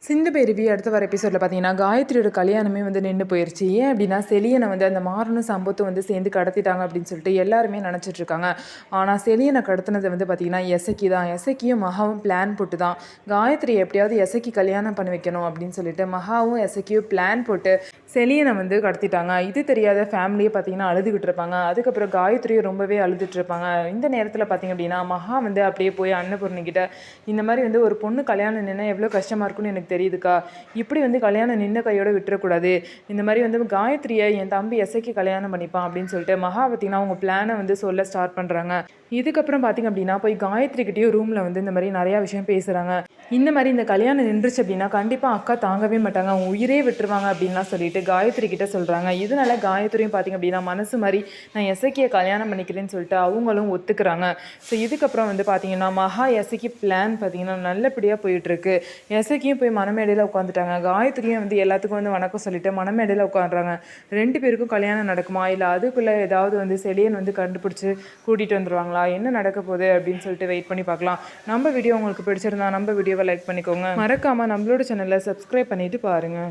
சிந்து பேரவி அடுத்த வர எபிசோடில் பார்த்தீங்கன்னா காயத்ரியோட கல்யாணமே வந்து நின்று போயிடுச்சு. ஏன் அப்படின்னா செலியனை வந்து அந்த மாறனும் சம்பத்தும் வந்து சேர்ந்து கடத்திட்டாங்க அப்படின்னு சொல்லிட்டு எல்லாருமே நினச்சிட்டு இருக்காங்க. ஆனால் செலியனை கடத்தினது வந்து பார்த்தீங்கன்னா எசக்கி தான். எசக்கியும் மகாவும் பிளான் போட்டு தான் காயத்ரி எப்படியாவது எசக்கி கல்யாணம் பண்ணி வைக்கணும் அப்படின்னு சொல்லிட்டு மகாவும் எசக்கியும் பிளான் போட்டு செலியனை வந்து கடத்திட்டாங்க. இது தெரியாத ஃபேமிலியை பார்த்தீங்கன்னா அழுதுகிட்டு இருப்பாங்க. அதுக்கப்புறம் காயத்ரியும் ரொம்பவே அழுதுட்டு இருப்பாங்க. இந்த நேரத்தில் பார்த்தீங்க அப்படின்னா மகா வந்து அப்படியே போய் அன்னபூர்ணிக்கிட்ட இந்த மாதிரி வந்து ஒரு பொண்ணு கல்யாணம் நின்று எவ்வளோ கஷ்டமாக இருக்குன்னு எனக்கு தெரியுதுக்கா, இப்படி வந்து கல்யாணம் நின்ன கையோட விட்டுறக்கூடாது, இந்த மாதிரி வந்து காயத்ரியை என் தம்பி எசைக்கு கல்யாணம் பண்ணிப்பான் அப்படின்னு சொல்லிட்டு மகா பார்த்திங்கன்னா அவங்க பிளானை வந்து சொல்ல ஸ்டார்ட் பண்ணுறாங்க. இதுக்கப்புறம் பார்த்திங்க அப்படின்னா போய் காயத்ரிக்கிட்டேயும் ரூமில் வந்து இந்த மாதிரி நிறையா விஷயம் பேசுகிறாங்க. இந்த மாதிரி இந்த கல்யாணம் நின்றுச்சு அப்படின்னா கண்டிப்பாக அக்கா தாங்கவே மாட்டாங்க, அவங்க உயிரே விட்டுருவாங்க அப்படின்லாம் சொல்லிட்டு காயத்ரி கிட்ட சொல்கிறாங்க. இதனால காயத்ரியும் பார்த்திங்க அப்படின்னா மனசு மாதிரி நான் எசக்கியை கல்யாணம் பண்ணிக்கிறேன்னு சொல்லிட்டு அவங்களும் ஒத்துக்கிறாங்க. ஸோ இதுக்கப்புறம் வந்து பார்த்திங்கன்னா மகா எசக்கி பிளான் பார்த்திங்கன்னா நல்லபடியாக போயிட்டுருக்கு. எசக்கியும் போய் மனமேடையில் உட்காந்துட்டாங்க. காயத்ரியும் வந்து எல்லாத்துக்கும் வந்து வணக்கம் சொல்லிட்டு மனமேடையில் உட்காந்துறாங்க. 2 பேருக்கும் கல்யாணம் நடக்குமா இல்லை அதுக்குள்ளே ஏதாவது வந்து செலியன் வந்து கண்டுபிடிச்சி கூட்டிகிட்டு வந்துடுவாங்களா, என்ன நடக்க போகுது அப்படின்னு சொல்லிட்டு வெயிட் பண்ணி பார்க்கலாம். நம்ம வீடியோ உங்களுக்கு பிடிச்சிருந்தா நம்ம வீடியோவை லைக் பண்ணிக்கோங்க. மறக்காமல் நம்மளோட சேனலை சப்ஸ்கிரைப் பண்ணிவிட்டு பாருங்கள்.